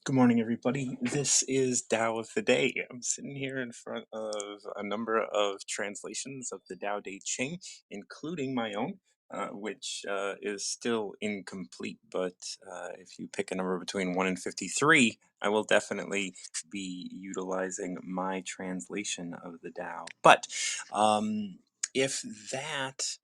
Good morning, everybody. This is Tao of the Day. I'm sitting here in front of a number of translations of the Tao Te Ching, including my own, which is still incomplete. But if you pick a number between 1 and 53, I will definitely be utilizing my translation of the Tao. But if that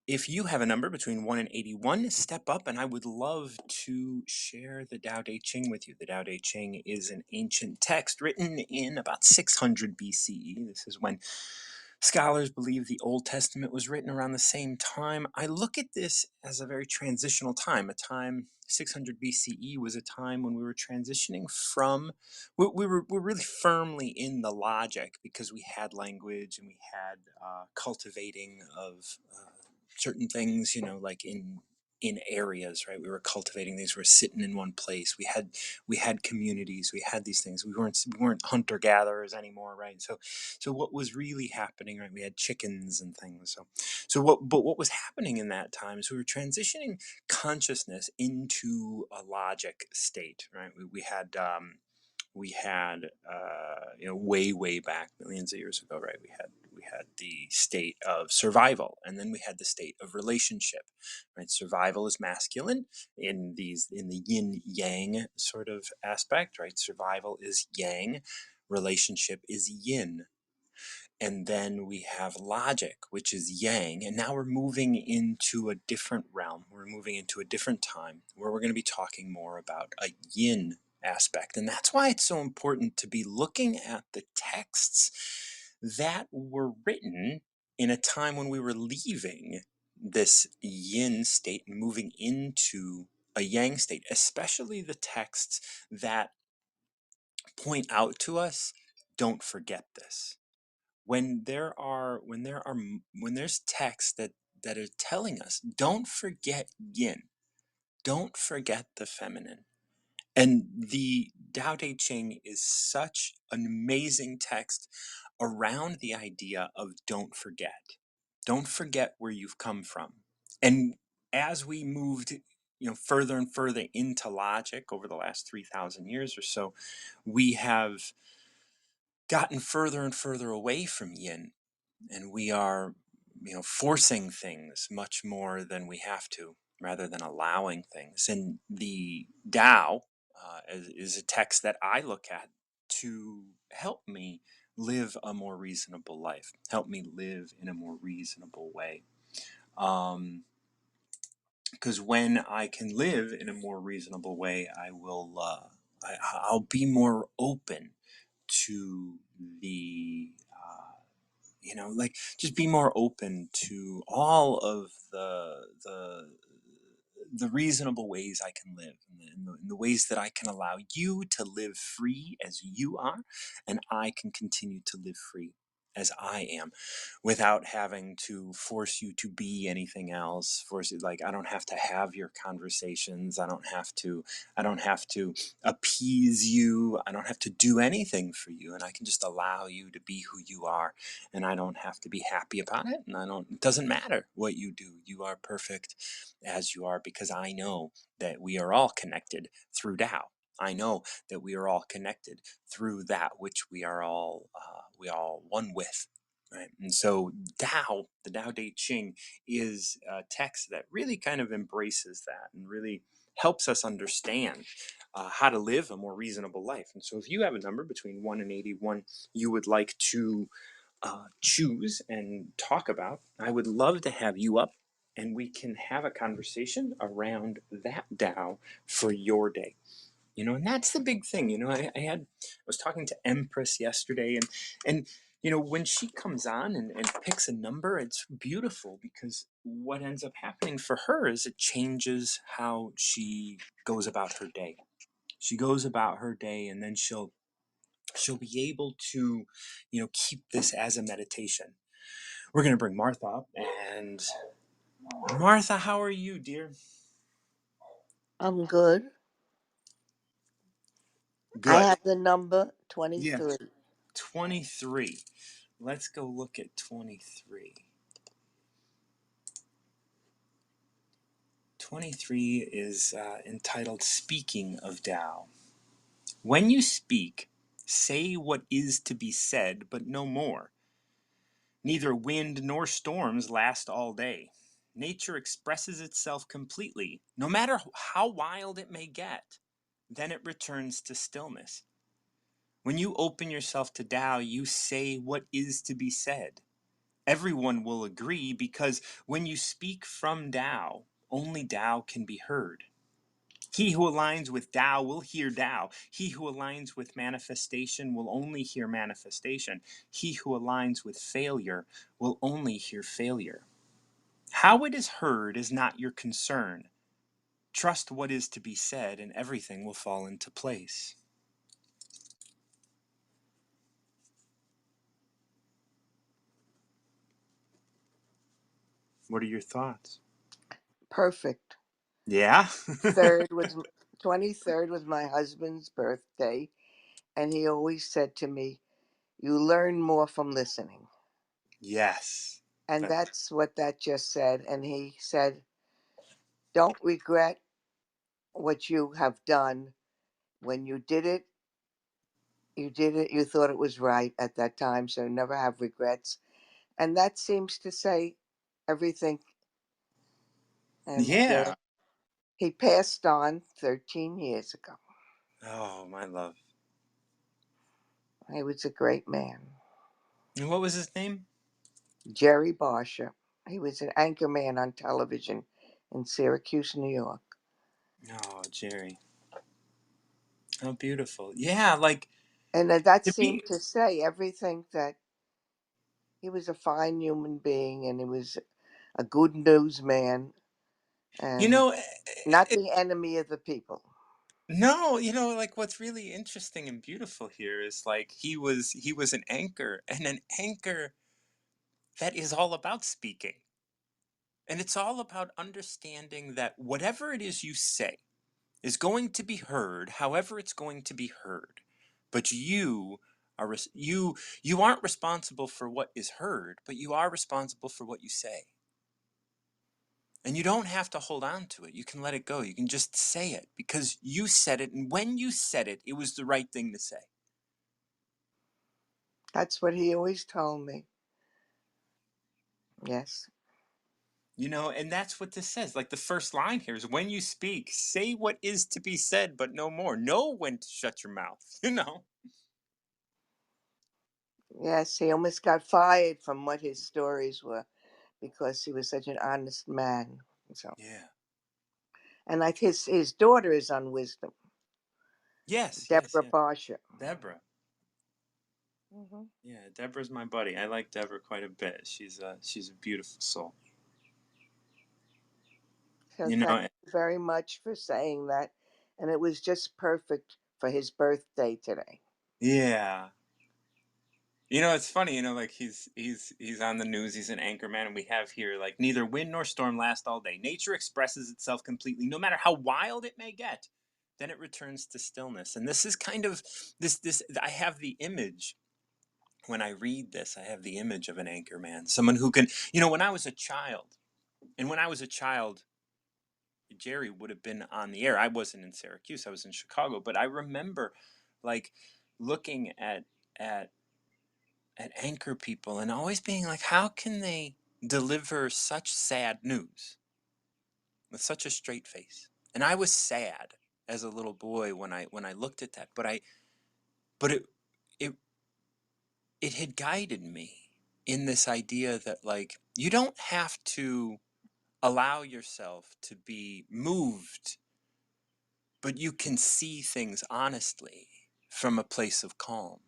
if you have a number between 1 and 81, step up and I would love to share the Tao Te Ching with you. The Tao Te Ching is an ancient text written in about 600 BCE. This is when scholars believe the Old Testament was written around the same time. I look at this as a very transitional time. A time 600 BCE was a time when we were transitioning from we're really firmly in the logic because we had language and we had cultivating of certain things, like in areas, right? We were cultivating these. We were sitting in one place. We had communities. We had these things. We weren't hunter gatherers anymore, right? So what was really happening, right? We had chickens and things. What was happening in that time is we were transitioning consciousness into a logic state, right? We had way back millions of years ago, right? We had the state of survival, and then we had the state of relationship, right? Survival is masculine in the yin yang sort of aspect, right? Survival is yang, relationship is yin. And then we have logic, which is yang. And now we're moving into a different realm. We're moving into a different time where we're going to be talking more about a yin aspect. And that's why it's so important to be looking at the texts that were written in a time when we were leaving this yin state and moving into a yang state, especially the texts that point out to us, don't forget this. When there's texts that are telling us, don't forget yin, don't forget the feminine. And the Tao Te Ching is such an amazing text around the idea of don't forget where you've come from. And as we moved further and further into logic over the last 3,000 years or so, we have gotten further and further away from yin, and we are forcing things much more than we have to, rather than allowing things. And the Tao is a text that I look at to help me live a more reasonable life, help me live in a more reasonable way. Because when I can live in a more reasonable way, I'll be more open to the like just be more open to all of the reasonable ways I can live, and the ways that I can allow you to live free as you are, and I can continue to live free as I am, without having to force you to be anything else. Force it, like I don't have to have your conversations. I don't have to appease you. I don't have to do anything for you, and I can just allow you to be who you are, and I don't have to be happy about it. And it doesn't matter what you do. You are perfect as you are, because I know that we are all connected through Tao. I know that we are all connected through that which we all one with. Right. And so Tao, the Tao Te Ching, is a text that really kind of embraces that and really helps us understand how to live a more reasonable life. And so if you have a number between 1 and 81 you would like to choose and talk about, I would love to have you up and we can have a conversation around that Tao for your day. And that's the big thing. I was talking to Empress yesterday, and when she comes on and picks a number, it's beautiful, because what ends up happening for her is it changes how she goes about her day. She goes about her day, and then she'll be able to keep this as a meditation. We're going to bring Martha up. And Martha, how are you, dear? I'm good. I Good. have the number Yeah. 23. 23. Let's go look at 23. 23 is entitled Speaking of Tao. When you speak, say what is to be said, but no more. Neither wind nor storms last all day. Nature expresses itself completely, no matter how wild it may get. Then it returns to stillness. When you open yourself to Tao, you say what is to be said. Everyone will agree because when you speak from Tao, only Tao can be heard. He who aligns with Tao will hear Tao. He who aligns with manifestation will only hear manifestation. He who aligns with failure will only hear failure. How it is heard is not your concern. Trust what is to be said, and everything will fall into place. What are your thoughts? Perfect. Yeah? Third was 23rd was my husband's birthday, and he always said to me, "You learn more from listening." Yes. And That, that's what that just said. And he said, "Don't regret what you have done. When you did it, you did it, you thought it was right at that time, so never have regrets." And that seems to say everything. And yeah. he passed on 13 years ago. Oh, my love. He was a great man. And what was his name? Jerry Barsha. He was an anchor man on television in Syracuse, New York. Oh, Jerry. How beautiful. Yeah, like And that to seemed be, to say everything, that he was a fine human being and he was a good newsman you and know, not the enemy of the people. no, like what's really interesting and beautiful here is like he was an anchor, and an anchor that is all about speaking. And it's all about understanding that whatever it is you say is going to be heard, however it's going to be heard. But you aren't responsible for what is heard, but you are responsible for what you say. And you don't have to hold on to it. You can let it go. You can just say it because you said it. And when you said it, it was the right thing to say. That's what he always told me. Yes. And that's what this says. Like the first line here is when you speak, say what is to be said, but no more. Know when to shut your mouth, Yes, he almost got fired from what his stories were because he was such an honest man. So, Yeah. and like his daughter is on Wisdom, Yes, yes, Deborah yes. Barsha. Deborah. Hmm. Yeah, Deborah's my buddy. I like Deborah quite a bit. She's a beautiful soul. So You thank know, you very much for saying that, and it was just perfect for his birthday today. yeah. It's funny, like he's on the news, he's an anchor man, and we have here like neither wind nor storm last all day. Nature expresses itself completely, no matter how wild it may get. Then it returns to stillness. And this is kind of this I have the image when I read this, I have the image of an anchor man, someone who can, when I was a child, and when I was a child, Jerry would have been on the air. I wasn't in Syracuse, I was in Chicago, but I remember like looking at at anchor people and always being like, how can they deliver such sad news with such a straight face? And I was sad as a little boy when I looked at that, but it it had guided me in this idea that like you don't have to allow yourself to be moved, but you can see things honestly from a place of calm,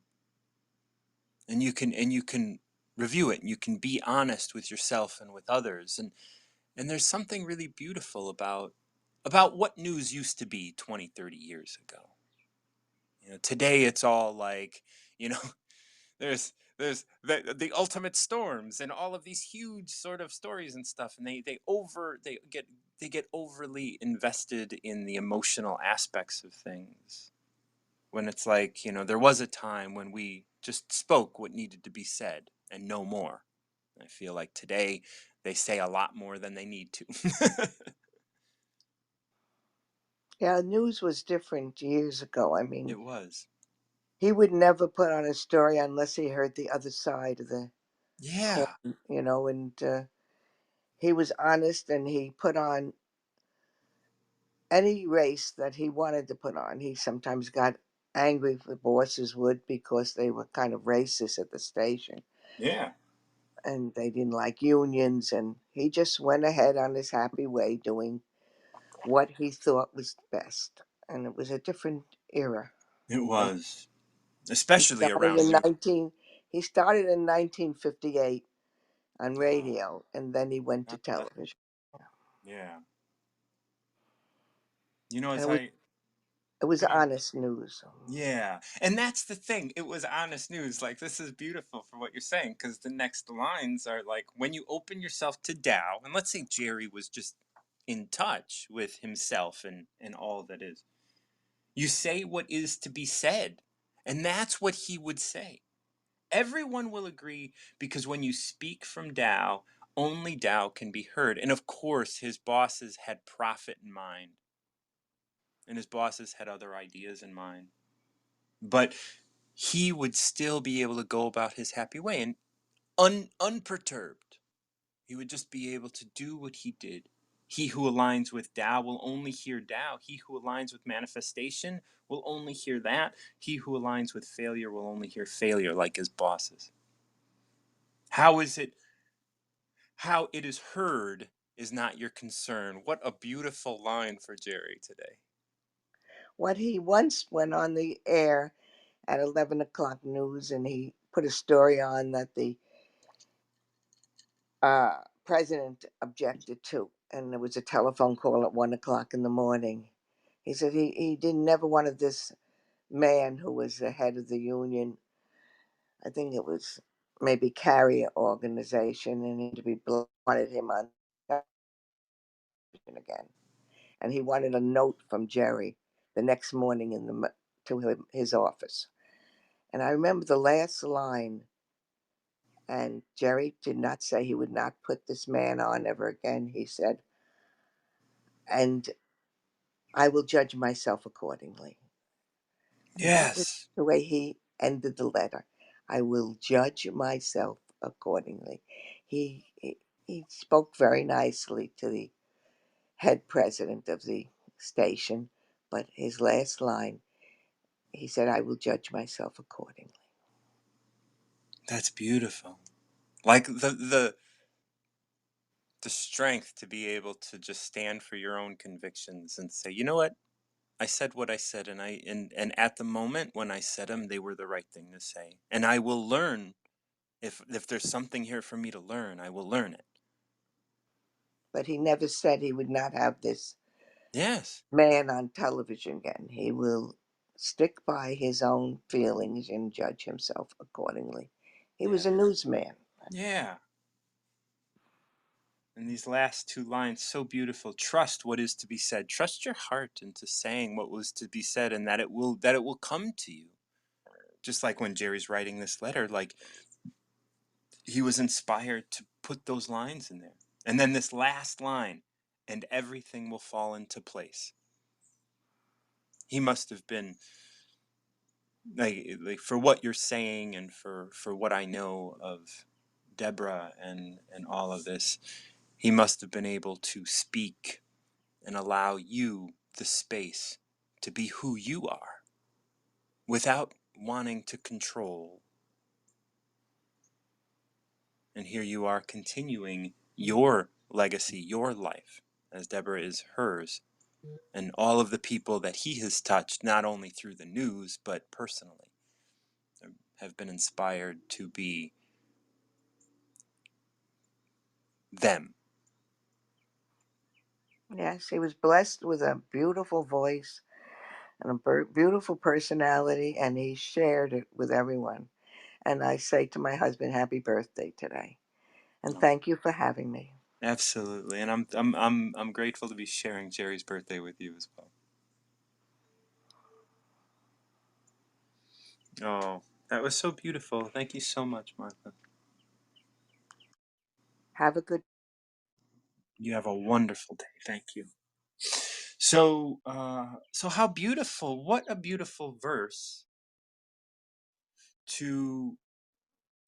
and you can review it, and you can be honest with yourself and with others. And there's something really beautiful about what news used to be 20, 30 years ago. Today it's all like, you know, there's the ultimate storms and all of these huge sort of stories and stuff, and they get overly invested in the emotional aspects of things, when it's like, there was a time when we just spoke what needed to be said and no more. I feel like today they say a lot more than they need to. Yeah, news was different years ago. I It mean, was. he would never put on a story unless he heard the other side of the Yeah. coin, and he was honest and he put on any race that he wanted to put on. He sometimes got angry if the bosses would because they were kind of racist at the station Yeah. and they didn't like unions. And he just went ahead on his happy way doing what he thought was best. And it was a different era. It And was. he Especially started around in news. 1958 on Oh, radio, and then he went to God bless. television. Yeah. You know, And as it was I it was go ahead. honest news. Yeah. And that's the thing. It was honest news. Like, this is beautiful for what you're saying, because the next lines are like, when you open yourself to Tao, and let's say Jerry was just in touch with himself and all that is, you say what is to be said. And that's what he would say. Everyone will agree, because when you speak from Tao, only Tao can be heard. And of course, his bosses had profit in mind, and his bosses had other ideas in mind. But he would still be able to go about his happy way and unperturbed. He would just be able to do what he did. He who aligns with Tao will only hear Tao. He who aligns with manifestation will only hear that. He who aligns with failure will only hear failure, like his bosses. How is it How it is heard is not your concern. What a beautiful line for Jerry today. What he once went on the air at 11 o'clock news, and he put a story on that the president objected to, and there was a telephone call at 1 o'clock in the morning. He said he didn't never wanted this man who was the head of the union. I think it was maybe carrier organization, and he to be wanted him on television again. And he wanted a note from Jerry the next morning to his office. And I remember the last line, and Jerry did not say he would not put this man on ever again. He said, and I will judge myself accordingly. And that was Yes. the way he ended the letter. I will judge myself accordingly. He spoke very nicely to the head president of the station, but his last line, he said, I will judge myself accordingly. That's beautiful. Like the strength to be able to just stand for your own convictions and say, you know what? I said what I said, and at the moment when I said them, they were the right thing to say. And I will learn, if there's something here for me to learn, I will learn it. But he never said he would not have this Yes. man on television again. He will stick by his own feelings and judge himself accordingly. He Yeah. was a newsman. Yeah. And these last two lines, so beautiful. Trust what is to be said. Trust your heart into saying what was to be said, and that it will come to you. Just like when Jerry's writing this letter, like, he was inspired to put those lines in there. And then this last line, and everything will fall into place. He must have been, like for what you're saying, and for what I know of Deborah and all of this, he must have been able to speak and allow you the space to be who you are without wanting to control. And here you are continuing your legacy, your life, as Deborah is hers, and all of the people that he has touched, not only through the news, but personally, have been inspired to be them. Yes, he was blessed with a beautiful voice and a beautiful personality, and he shared it with everyone. And I say to my husband, happy birthday today. And Oh, thank you for having me. absolutely. And I'm grateful to be sharing Jerry's birthday with you as well. Oh, that was so beautiful. Thank you so much, Martha. Have a good You have a wonderful day. Thank you. So how beautiful! What a beautiful verse to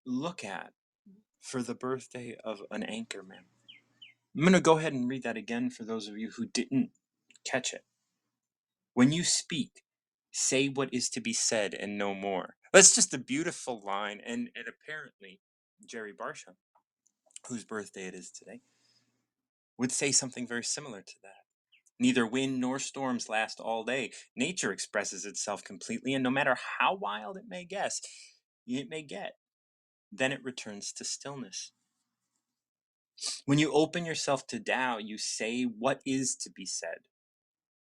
look at for the birthday of an anchorman. I'm going to go ahead and read that again for those of you who didn't catch it. When you speak, say what is to be said and no more. That's just a beautiful line. And apparently, Jerry Barsham, whose birthday it is today, would say something very similar to that. Neither wind nor storms last all day. Nature expresses itself completely, and no matter how wild it may get, then it returns to stillness. When you open yourself to Tao, you say what is to be said.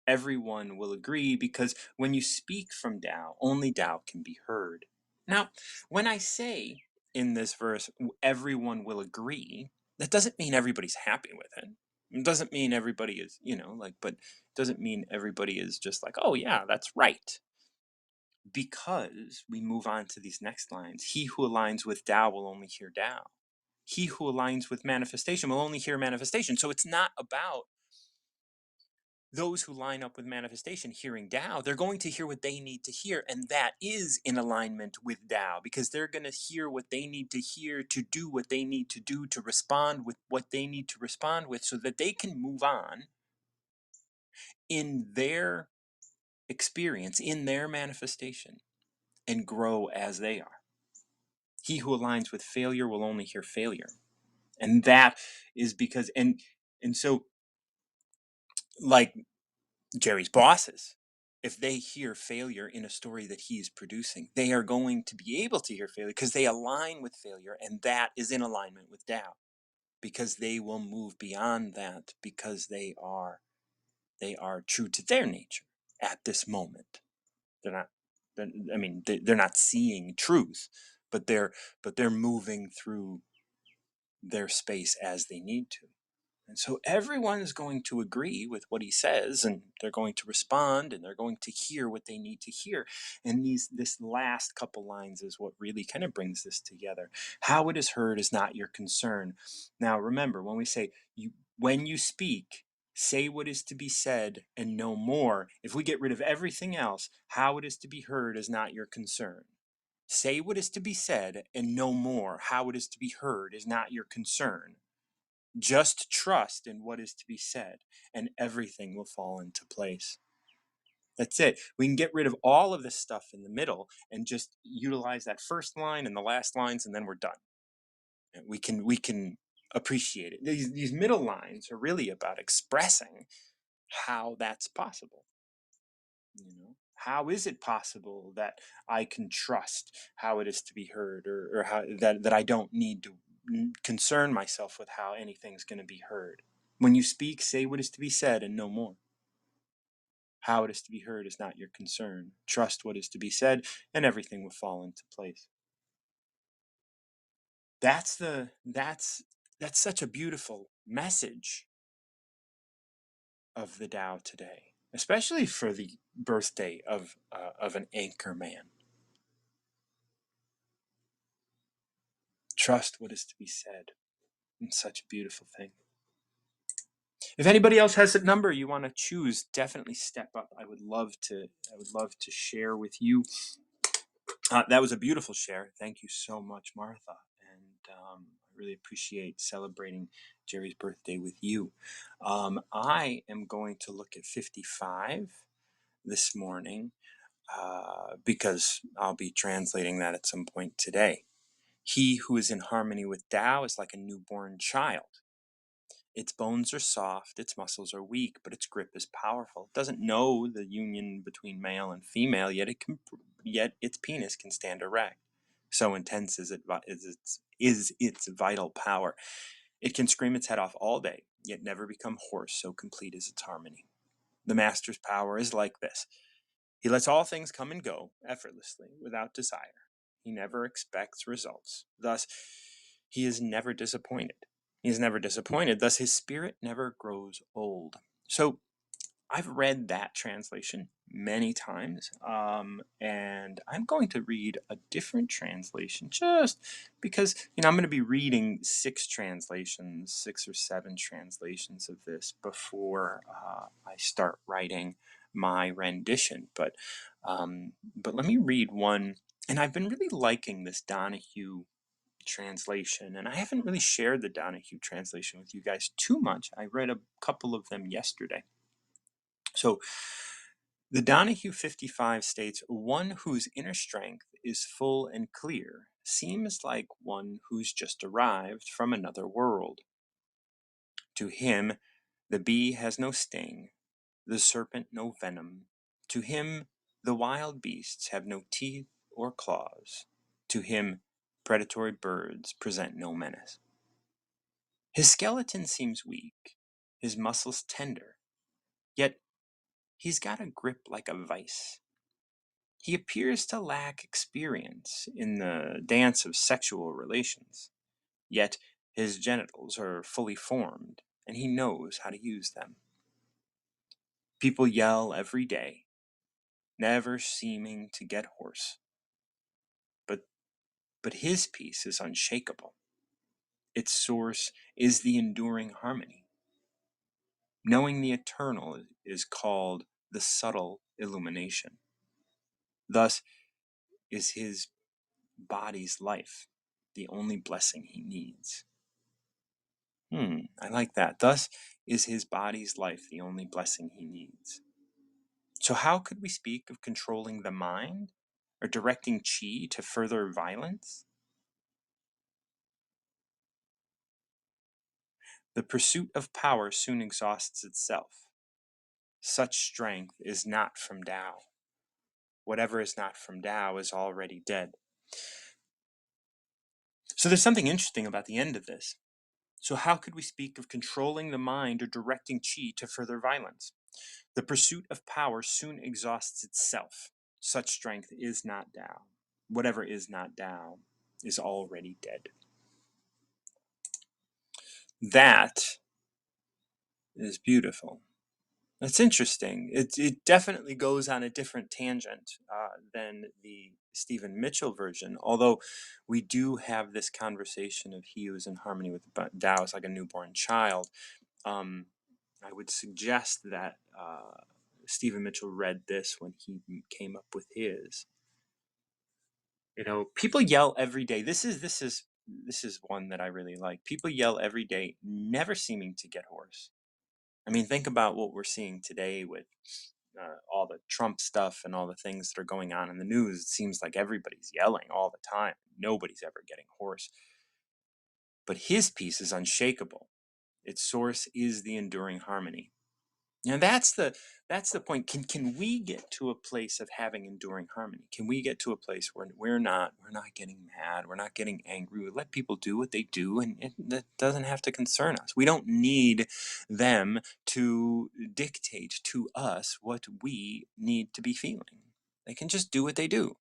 Everyone will agree because when you speak from Tao, only Tao can be heard. Now, when I say in this verse, everyone will agree, that doesn't mean everybody's happy with it. It doesn't mean everybody is, but it doesn't mean everybody is just like, oh yeah, that's right. Because we move on to these next lines. He who aligns with Tao will only hear Tao. He who aligns with manifestation will only hear manifestation. So it's not about those who line up with manifestation hearing Tao. They're going to hear what they need to hear, and that is in alignment with Tao, because they're going to hear what they need to hear to do what they need to do, to respond with what they need to respond with, so that they can move on in their experience, in their manifestation, and grow as they are. He who aligns with failure will only hear failure. And that is because, and so, like Jerry's bosses, if they hear failure in a story that he is producing, they are going to be able to hear failure because they align with failure, and that is in alignment with Tao, because they will move beyond that, because they are true to their nature at this moment. They're not. They're not seeing truth, but they're moving through their space as they need to. And so everyone is going to agree with what he says, and they're going to respond, and they're going to hear what they need to hear. And this last couple lines is what really kind of brings this together. How it is heard is not your concern. Now remember, when we say when you speak, say what is to be said and no more. If we get rid of everything else, how it is to be heard is not your concern. Say what is to be said and no more. How it is to be heard is not your concern. Just trust in what is to be said, and everything will fall into place. That's it. We can get rid of all of this stuff in the middle and just utilize that first line and the last lines, and then we're done. And we can appreciate it. These middle lines are really about expressing how that's possible. How is it possible that I can trust how it is to be heard, or how that I don't need to concern myself with how anything's going to be heard? When you speak, say what is to be said and no more. How it is to be heard is not your concern. Trust what is to be said, and everything will fall into place. That's such a beautiful message of the Tao today, especially for the birthday of an anchor man. Trust what is to be said. It's such a beautiful thing. If anybody else has a number you want to choose, definitely step up. I would love to share with you. That was a beautiful share. Thank you so much, Martha. And I really appreciate celebrating Jerry's birthday with you. I am going to look at 55 this morning, because I'll be translating that at some point today. He who is in harmony with Tao is like a newborn child. Its bones are soft, its muscles are weak, but its grip is powerful. It doesn't know the union between male and female, yet its penis can stand erect. So intense is its vital power. It can scream its head off all day, yet never become hoarse, so complete is its harmony. The master's power is like this. He lets all things come and go effortlessly, without desire. He never expects results. Thus, he is never disappointed. He is never disappointed. Thus, his spirit never grows old. So, I've read that translation many times, and I'm going to read a different translation just because, I'm going to be reading six or seven translations of this before I start writing my rendition. But let me read one, and I've been really liking this Donahue translation, and I haven't really shared the Donahue translation with you guys too much. I read a couple of them yesterday. So the Donahue 55 states, one whose inner strength is full and clear seems like one who's just arrived from another world. To him, the bee has no sting, the serpent no venom. To him, the wild beasts have no teeth or claws. To him, predatory birds present no menace. His skeleton seems weak, his muscles tender, yet he's got a grip like a vice. He appears to lack experience in the dance of sexual relations, yet his genitals are fully formed and he knows how to use them. People yell every day, never seeming to get hoarse. But, but his peace is unshakable. Its source is the enduring harmony. Knowing the eternal is called the subtle illumination. Thus is his body's life the only blessing he needs. I like that. Thus is his body's life the only blessing he needs. So how could we speak of controlling the mind or directing chi to further violence? The pursuit of power soon exhausts itself. Such strength is not from Tao. Whatever is not from Tao is already dead. So there's something interesting about the end of this. So how could we speak of controlling the mind or directing chi to further violence? The pursuit of power soon exhausts itself. Such strength is not Tao. Whatever is not Tao is already dead. That is beautiful. That's interesting. It definitely goes on a different tangent than the Stephen Mitchell version, although we do have this conversation of he who is in harmony with Tao is like a newborn child. Um, I would suggest that Stephen Mitchell read this when he came up with his. People yell every day. This is one that I really like. People yell every day, never seeming to get hoarse. I mean, think about what we're seeing today with all the Trump stuff and all the things that are going on in the news. It seems like everybody's yelling all the time. Nobody's ever getting hoarse. But his peace is unshakable. Its source is the enduring harmony. Now that's the point. Can we get to a place of having enduring harmony? Can we get to a place where we're not getting mad, we're not getting angry. We let people do what they do, and that doesn't have to concern us. We don't need them to dictate to us what we need to be feeling. They can just do what they do.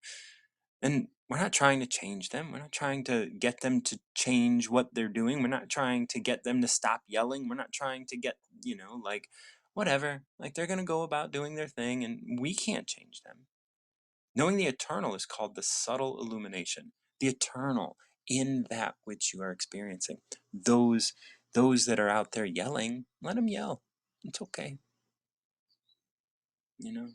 And we're not trying to change them. We're not trying to get them to change what they're doing. We're not trying to get them to stop yelling. We're not trying to get, like, whatever. Like, they're going to go about doing their thing, and we can't change them. Knowing the eternal is called the subtle illumination. The eternal in that which you are experiencing. Those that are out there yelling, let them yell. It's okay. You know,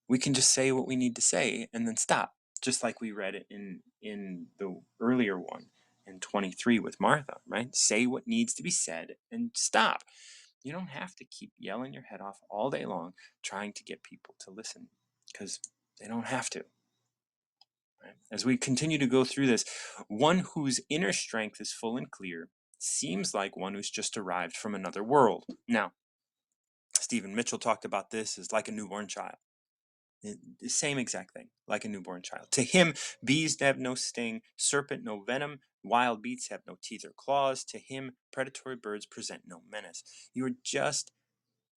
we can just say what we need to say and then stop, just like we read it in the earlier one in 23 with Martha, right? Say what needs to be said and stop. You don't have to keep yelling your head off all day long trying to get people to listen, because they don't have to. Right? As we continue to go through this, one whose inner strength is full and clear seems like one who's just arrived from another world. Now, Stephen Mitchell talked about this as like a newborn child. The same exact thing, like a newborn child. To him, bees have no sting, serpent no venom, wild beasts have no teeth or claws. To him, predatory birds present no menace. You are just,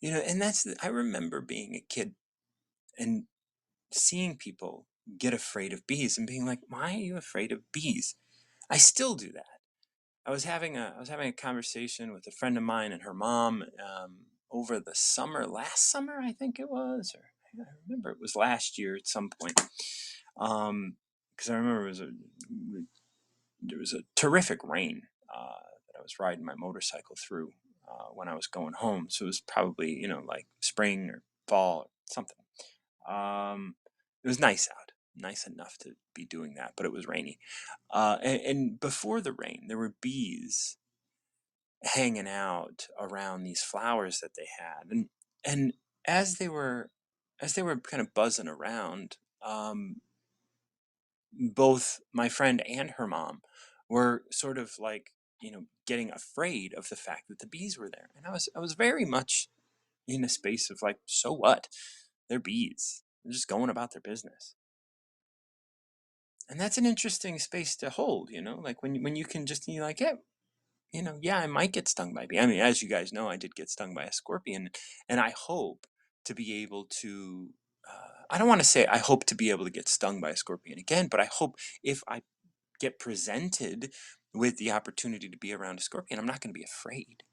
and I remember being a kid and seeing people get afraid of bees and being like, why are you afraid of bees? I still do that. I was having a conversation with a friend of mine and her mom over the summer, last summer, I think it was, or I remember it was last year at some point. Because I remember there was a terrific rain that I was riding my motorcycle through when I was going home. So it was probably, like spring or fall or something. It was nice out, nice enough to be doing that, but it was rainy. And before the rain, there were bees hanging out around these flowers that they had, and as they were as they were kind of buzzing around, both my friend and her mom were sort of like, getting afraid of the fact that the bees were there. And I was very much in a space of like, so what? They're bees. They're just going about their business. And that's an interesting space to hold, like when you can just, you're like, yeah, yeah, I might get stung by a bee. I mean, as you guys know, I did get stung by a scorpion, and I hope to be able to. I don't want to say I hope to be able to get stung by a scorpion again, but I hope if I get presented with the opportunity to be around a scorpion, I'm not going to be afraid.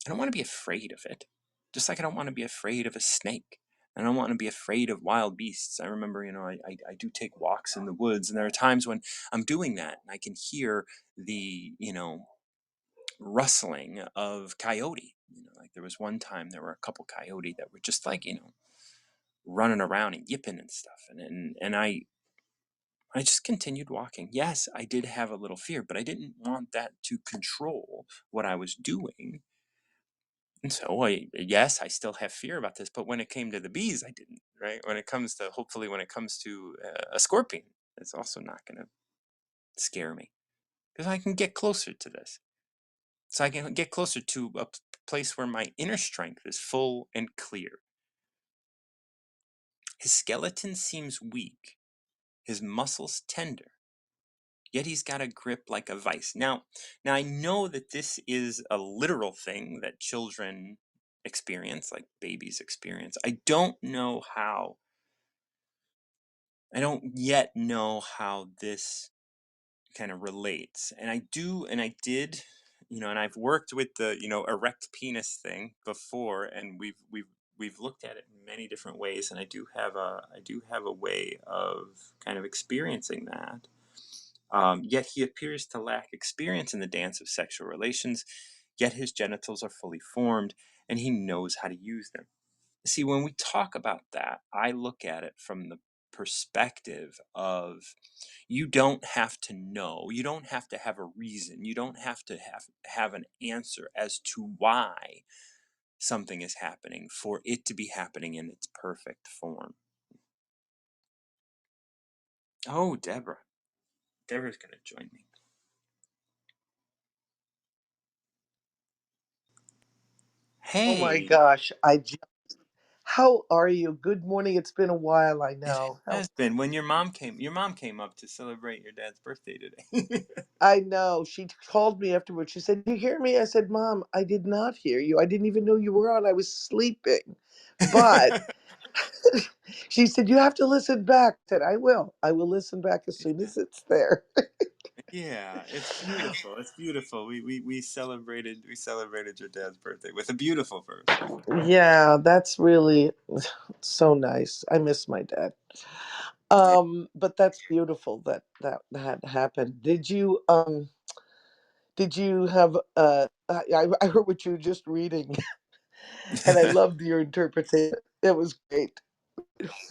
I don't want to be afraid of it. Just like I don't want to be afraid of a snake. I don't want to be afraid of wild beasts. I remember, I do take walks in the woods, and there are times when I'm doing that and I can hear the, rustling of coyote. Like there was one time there were a couple coyote that were just like, running around and yipping and stuff. And I just continued walking. Yes, I did have a little fear, but I didn't want that to control what I was doing. And so, yes, I still have fear about this, but when it came to the bees, I didn't, right? Hopefully, when it comes to a scorpion, it's also not going to scare me because I can get closer to this. So I can get closer to a place where my inner strength is full and clear. His skeleton seems weak, his muscles tender, yet he's got a grip like a vice. Now I know that this is a literal thing that children experience, like babies experience. I don't yet know how this kind of relates. And I did, and I've worked with the, erect penis thing before, and we've looked at it in many different ways, and I do have a way of kind of experiencing that. Yet he appears to lack experience in the dance of sexual relations, yet his genitals are fully formed, and he knows how to use them. See, when we talk about that, I look at it from the perspective of you don't have to know, you don't have to have a reason, you don't have to have an answer as to why something is happening for it to be happening in its perfect form. Oh, Deborah. Deborah's going to join me. Oh my Hey, gosh, how are you? Good morning. It's been a while, I it know. has been when your mom came up to celebrate your dad's birthday today. I know. She called me afterwards. She said, "You hear me?" I said, "Mom, I did not hear you. I didn't even know you were on. I was sleeping." But she said, "You have to listen back." I said, "I will. I will listen back as soon as it's there." Yeah, it's beautiful. It's beautiful. We celebrated your dad's birthday with a beautiful birthday. Yeah, that's really so nice. I miss my dad. Yeah. But that's beautiful that that happened. Did you have I heard what you were just reading and I loved your interpretation. It was great.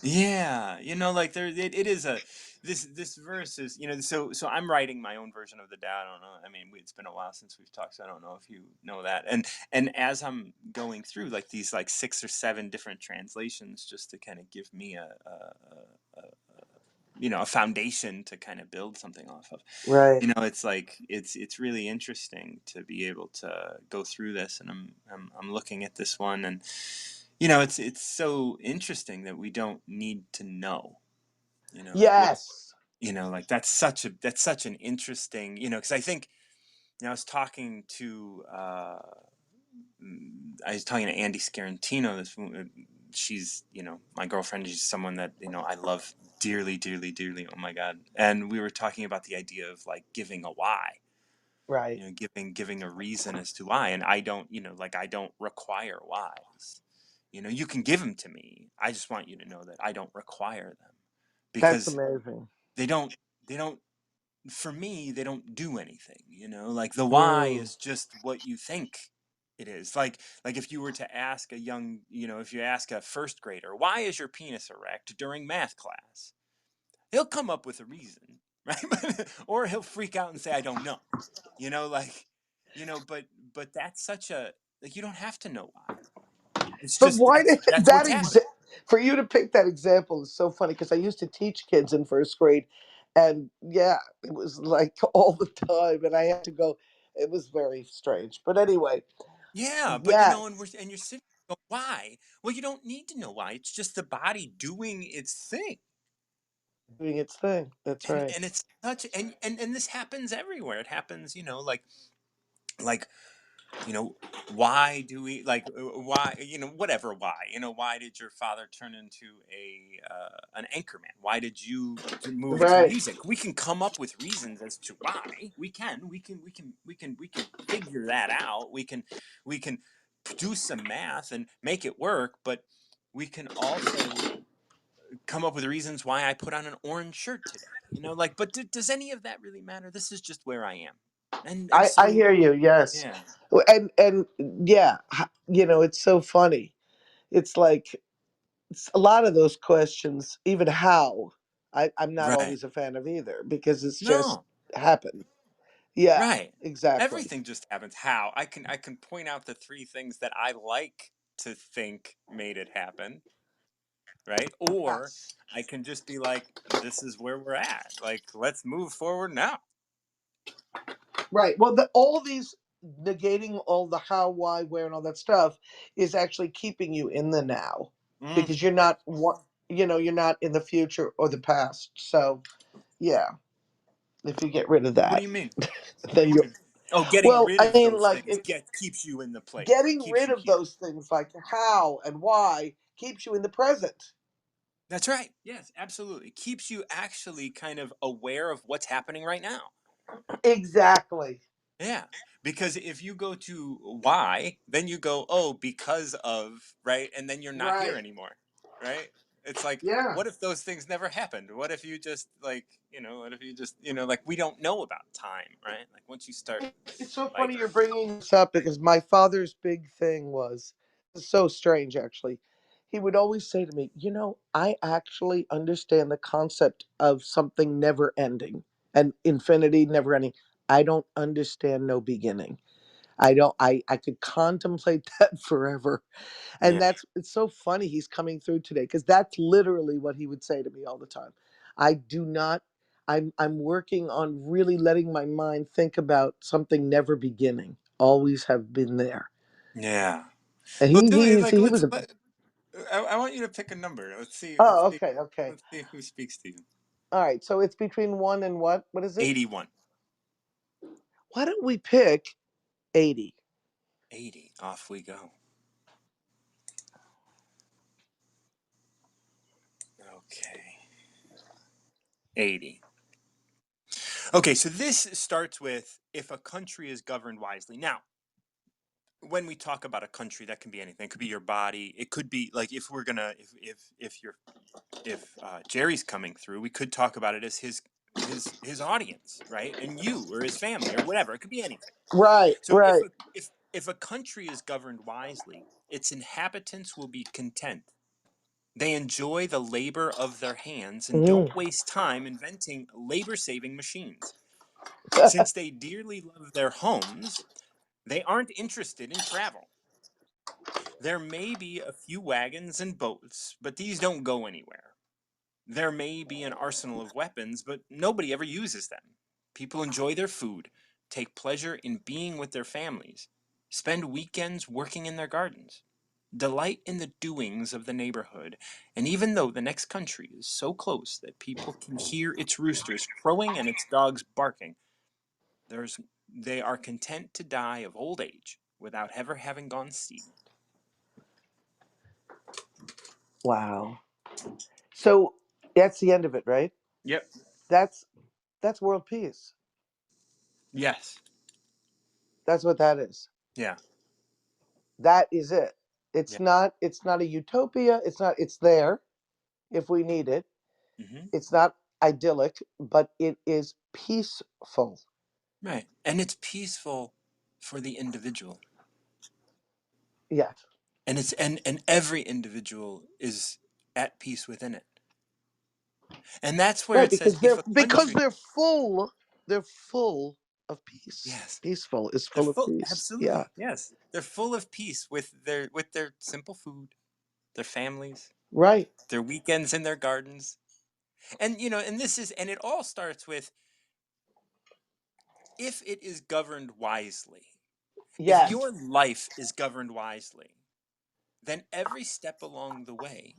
Yeah, like it is this verse is, so I'm writing my own version of the Tao. I don't know. I mean, it's been a while since we've talked, so I don't know if you know that. And as I'm going through like these like six or seven different translations just to kind of give me a foundation to kind of build something off of. Right. It's like it's really interesting to be able to go through this, and I'm looking at this one, and it's so interesting that we don't need to know. Like what, Yes. like that's such an interesting, because I think, I was talking to Andy Scarantino. She's, my girlfriend. She's someone that, I love dearly, dearly, dearly. Oh my God! And we were talking about the idea of like giving a why, Right. giving a reason as to why. And I don't, like I don't require whys. You can give them to me. I just want you to know that I don't require them That's because amazing. they don't they don't for me, they don't do anything. Like the why Mm. is just what you think it is. Like if you were to ask if you ask a first grader, why is your penis erect during math class? He'll come up with a reason, right? Or he'll freak out and say, I don't know. You know, like, but that's such a like you don't have to know why. It's But just why did that's that what's happening. for you to pick that example is so funny because I used to teach kids in first grade, and yeah, it was like all the time, and I had to go. It was very strange, but anyway, Yeah, but and yes, you're sitting there going, why? Well, you don't need to know why. It's just the body doing its thing. doing its thing. That's And right. and it's such and this happens everywhere. It happens, like why do we why whatever why did your father turn into a an anchorman? Why did you move into Right. music? We can come up with reasons as to why. We can figure that out. We can do some math and make it work, but we can also come up with reasons why I put on an orange shirt today. But does any of that really matter? This is just where I am. And I so hear you. Yes, yeah. and yeah, it's so funny. It's like a lot of those questions, even how, I'm not Right. always a fan of either because it's just No. happened. Yeah, Right. exactly. Everything just happens. How? I can point out the three things that I like to think made it happen, right? Or Yes. I can just be like, this is where we're at. Like, let's move forward now. Right. Well, all these negating all the how, why, where, and all that stuff is actually keeping you in the now Mm. because you're not what you're not in the future or the past. So yeah, if you get rid of What do that, you mean? then What do you. you mean? Oh, getting Well, rid I of mean, those like things if keeps you in the place, getting keeps rid you of here. those things like how and why keeps you in the present. That's right. Yes, absolutely. Keeps you actually kind of aware of what's happening right now. Exactly. Yeah. Because if you go to why, then you go, oh, because of, right? And then you're not here Right. anymore, right? It's like, Yeah. what if those things never happened? What if you just, what if you just, like we don't know about time, right? Like once you start, It's so like, funny you're bringing this up because my father's big thing was it's so strange, actually. He would always say to me, I actually understand the concept of something never ending and infinity never ending. I don't understand no beginning. I don't, I could contemplate that forever. And yeah, it's so funny he's coming through today because that's literally what he would say to me all the time. I do not I'm working on really letting my mind think about something never beginning, always have been there. yeah. And Well, do it. Like, he was a I want you to pick a number. oh, okay, okay. Let's see who speaks to you. All right, so it's between 1 and what is it? 81. Why don't we pick 80? 80. Off we go. Okay. 80. Okay, so this starts with if a country is governed wisely. Now, when we talk about a country, that can be anything. It could be your body. It could be like if we're gonna if you're if Jerry's coming through, we could talk about it as his audience, right? And you or his family or whatever. It could be anything. Right, So right. if a country is governed wisely, its inhabitants will be content. They enjoy the labor of their hands and Mm. don't waste time inventing labor saving machines. Since they dearly love their homes, they aren't interested in travel. There may be a few wagons and boats, but these don't go anywhere. There may be an arsenal of weapons, but nobody ever uses them. People enjoy their food, take pleasure in being with their families, spend weekends working in their gardens, delight in the doings of the neighborhood, and even though the next country is so close that people can hear its roosters crowing and its dogs barking, there's they are content to die of old age without ever having gone seeing it. Wow. So that's the end of it, right? Yep. That's that's world peace. Yes. That's what that is. Yeah. That is it. It's Yeah. not it's not a utopia. It's there if we need it. Hmm. It's not idyllic, but it is peaceful. Right. And it's peaceful for the individual. Yes. And and every individual is at peace within it. And that's where Right, it says because if they're a because country, they're full of peace. yes, Peaceful is they're full of full, peace. Yeah. absolutely, yes. They're full of peace with their simple food, their families, Right. their weekends in their gardens. And and this is and it all starts with if it is governed wisely. If Yes. your life is governed wisely, then every step along the way,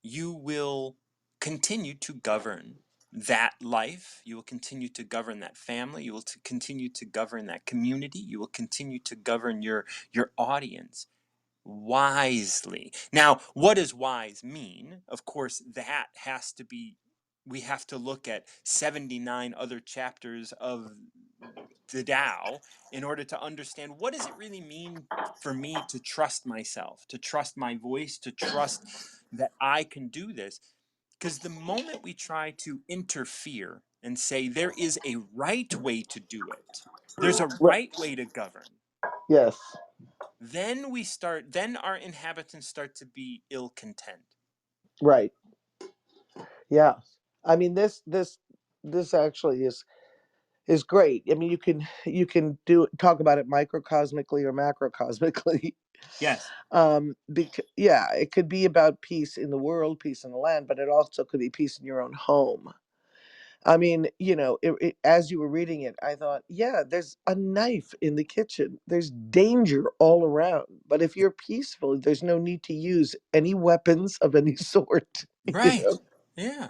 you will continue to govern that life. You will continue to govern that family. You will continue to govern that community. You will continue to govern your audience wisely. Now, what does wise mean? Of course, that has to be, we have to look at 79 other chapters of the Tao in order to understand what does it really mean for me to trust myself, to trust my voice, to trust that I can do this. Because the moment we try to interfere and say there is a right way to do it, there's a Right. right way to govern, Yes. then our inhabitants start to be ill content. Right. Yeah. I mean, this actually is great. I mean, you can do talk about it microcosmically or macrocosmically. Yes. Yeah, it could be about peace in the world, peace in the land, but it also could be peace in your own home. I mean, as you were reading it, I thought, yeah, there's a knife in the kitchen. There's danger all around. But if you're peaceful, there's no need to use any weapons of any sort. You Right. know? Yeah.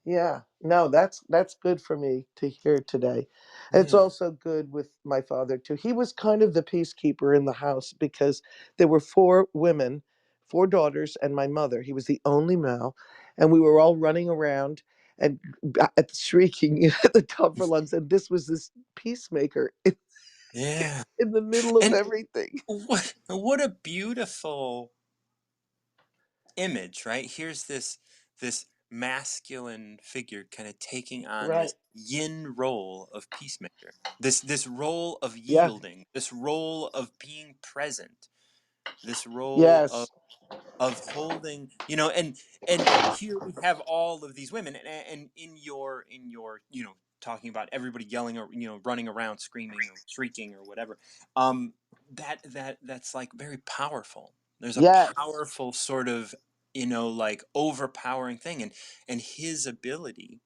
Yeah. No, that's good for me to hear today. It's Yeah. also good with my father too. He was kind of the peacekeeper in the house because there were four women, four daughters, and my mother. He was the only male, and we were all running around and shrieking at the top of our lungs. And this was this peacemaker Yeah. in the middle of And everything. what a beautiful image, right? Here's this masculine figure kind of taking on Right. this yin role of peacemaker. This role of Yeah. yielding, this role of being present, this role Yes. of holding, and here we have all of these women, and in your talking about everybody yelling or running around screaming or shrieking or whatever, um that's like very powerful. There's a Yes. powerful sort of like overpowering thing, and his ability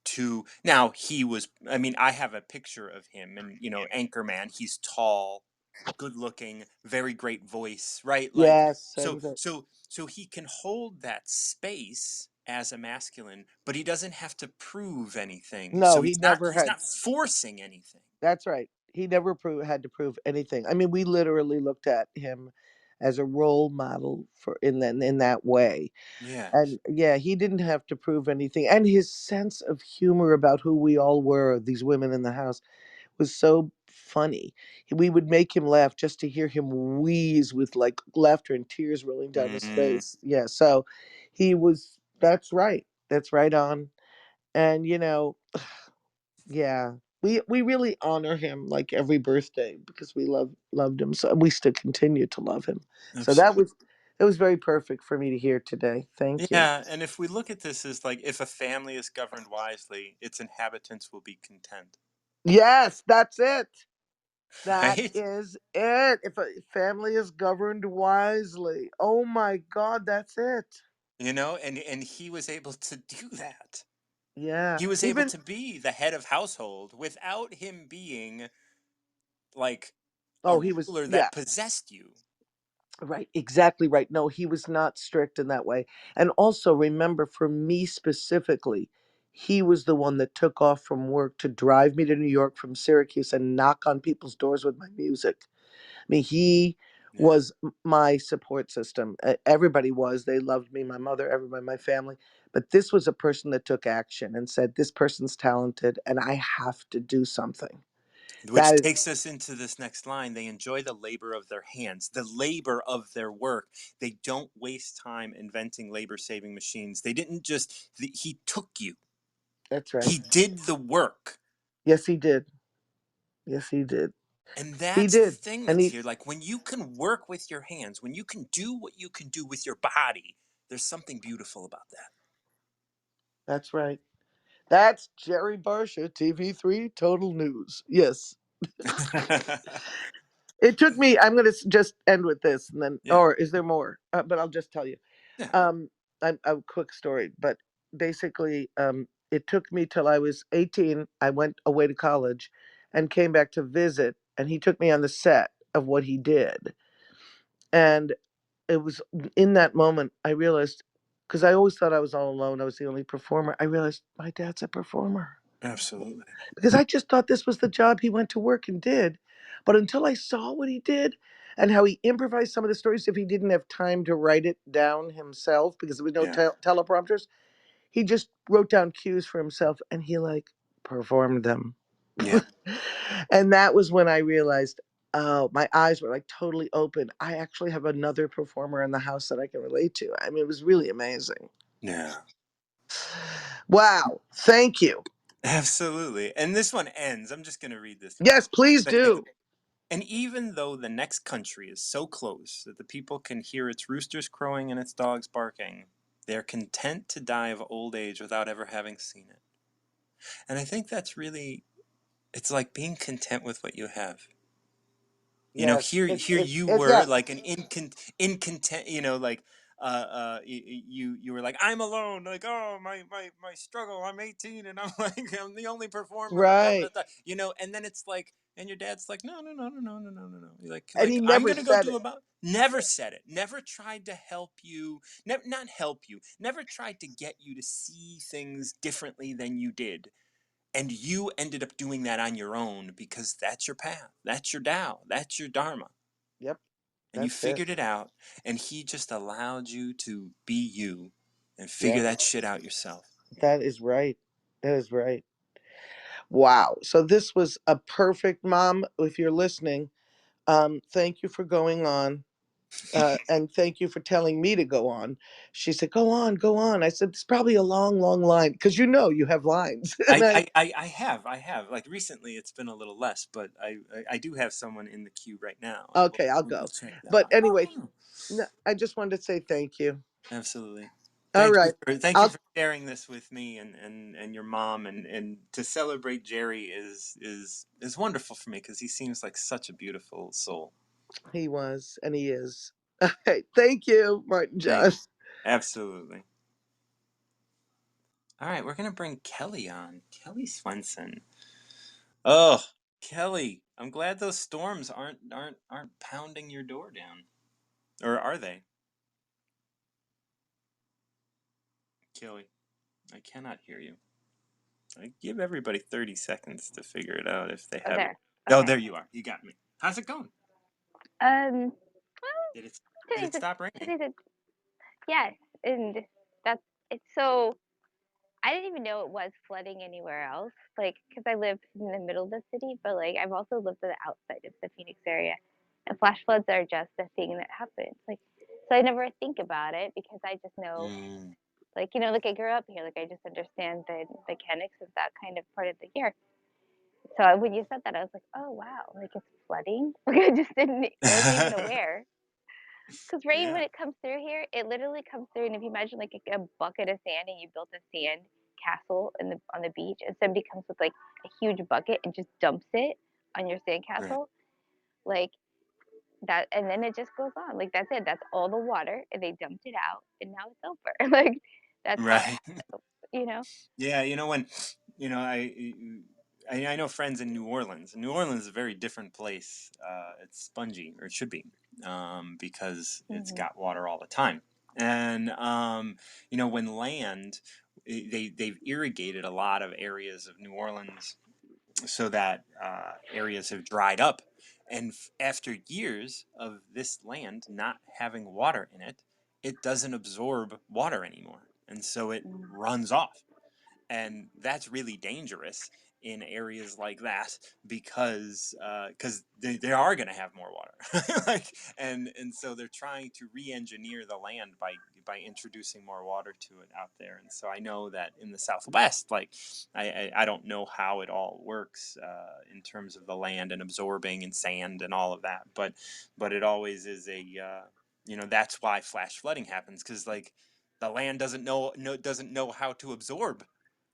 to, now he was, I mean, I have a picture of him, and Anchorman, he's tall, good looking, very great voice, right? Like, Yes. so Same thing. so he can hold that space as a masculine, but he doesn't have to prove anything. No, So he he's not never he's had. not forcing anything. That's right. He never had to prove anything. I mean, we literally looked at him as a role model for in that way. Yes. And yeah, he didn't have to prove anything. And his sense of humor about who we all were, these women in the house, was so funny. We would make him laugh just to hear him wheeze with like laughter and tears rolling down his Mm, face. Yeah, so he was that's right. That's right on. And yeah. We really honor him like every birthday because we loved him so we still continue to love him. So absolutely. that was very perfect for me to hear today. Thank you. Yeah, and if we look at this as like if a family is governed wisely, its inhabitants will be content, Yes, that's it. That right? is it. If a family is governed wisely. Oh my god, that's it. And he was able to do that. Yeah. He was able Even to be the head of household without him being like a oh, he was ruler yeah. that possessed you. Right, exactly right. No, he was not strict in that way. And also remember for me specifically, he was the one that took off from work to drive me to New York from Syracuse and knock on people's doors with my music. I mean, he Yeah. was my support system. Everybody was. They loved me, my mother, everybody, my family. But this was a person that took action and said, this person's talented and I have to do something. Which That is takes us into this next line. They enjoy the labor of their hands, the labor of their work. They don't waste time inventing labor saving machines. They didn't just, he took you, that's right. he did the work. Yes, he did. Yes, he did. And He that's the did. thing And that's he here. Like when you can work with your hands, when you can do what you can do with your body, there's something beautiful about That's right. That's Jerry Barsha, TV3 Total News. Yes. that. It took me, I'm going to just end with this and then, Yeah. or is there more? But I'll just tell you. Yeah. Um, a quick story, but basically, it took me till I was 18. I went away to college and came back to visit, and he took me on the set of what he did. And it was in that moment I realized, because I always thought I was all alone, I was the only performer. I realized my dad's a performer Absolutely. because I just thought this was the job he went to work and did. But until I saw what he did and how he improvised some of the stories, if he didn't have time to write it down himself because there was no Yeah. teleprompters, he just wrote down cues for himself and he like performed them. Yeah. And that was when I realized, oh, my eyes were like totally open. I actually have another performer in the house that I can relate to. I mean, it was really amazing. Yeah. Wow. Thank you. Absolutely. And this one ends. I'm just going to read this line. Yes, please But it, do. and even though the next country is so close that the people can hear its roosters crowing and its dogs barking, they're content to die of old age without ever having seen it. And I think that's really, it's like being content with what you have. You know, Yes. here you were Yeah. like an incontent, like you were like, I'm alone, like, oh, my struggle, I'm 18 and I'm like, I'm the only performer, da, da, Right. da, and then it's like, and your dad's like, no, no, no, no, no, no, no, no, no. You're And like he I'm never gonna go said do it. about, never said it, never tried to help you, not help you, never tried to get you to see things differently than you did. And you ended up doing that on your own because that's your path, that's your Tao, that's your Dharma, Yep. and you That's it. figured it out, and he just allowed you to be you and figure Yes. that shit out yourself. That is right. That is right. Wow. So this was a perfect mom. If you're listening, thank you for going on. And thank you for telling me to go on. She said, go on, go on. I said, it's probably a long, long line because you know you have lines. And I have like recently it's been a little less, but I do have someone in the queue right now, and okay, I'll we'll go. check them But out. anyway, Oh, I just wanted to say thank you. absolutely. All Thank you right. for thank you I'll for sharing this with me and your mom, and to celebrate Jerry is wonderful for me because he seems like such a beautiful soul. He was and he is. All right. Thank you, Martin Thank you. Josh. Absolutely. All right, we're gonna bring Kelly on. Kelly Swenson. Oh, Kelly, I'm glad those storms aren't pounding your door down, or are they? Kelly, I cannot hear you. I give everybody 30 seconds to figure it out if they Oh, have it. there. Oh, Okay. there you are. You got me. How's it going? Well, Did it did today's it a stop raining? today's a yes, and that's it's so I didn't even know it was flooding anywhere else, like because I live in the middle of the city, but like I've also lived on the outside of the Phoenix area, and flash floods are just a thing that happens. Like, so I never think about it because I just know, Mm. like like I grew up here, like I just understand the mechanics of that kind of part of the year. So when you said that, I was like, oh wow, like it's flooding. Like I just didn't, I wasn't even aware. Because rain, Yeah. when it comes through here, it literally comes through. And if you imagine like a bucket of sand and you built a sand castle in the on the beach, and somebody comes with like a huge bucket and just dumps it on your sand Right. castle, like that, and then it just goes on. Like that's it. That's all the water, and they dumped it out, and now it's over. Like that's how Right. you know. Yeah, when I know friends in New Orleans. New Orleans is a very different place. It's spongy, or it should be, because it's Hmm. got water all the time. And when land, they've irrigated a lot of areas of New Orleans so that areas have dried up. And after years of this land not having water in it, it doesn't absorb water anymore, and so it runs off, and that's really dangerous. in areas like that because they are going to have more water. Like, and so they're trying to re-engineer the land by introducing more water to it out there. And so I know that in the Southwest, like I don't know how it all works in terms of the land and absorbing and sand and all of that, but it always is a that's why flash flooding happens, because like the land doesn't know how to absorb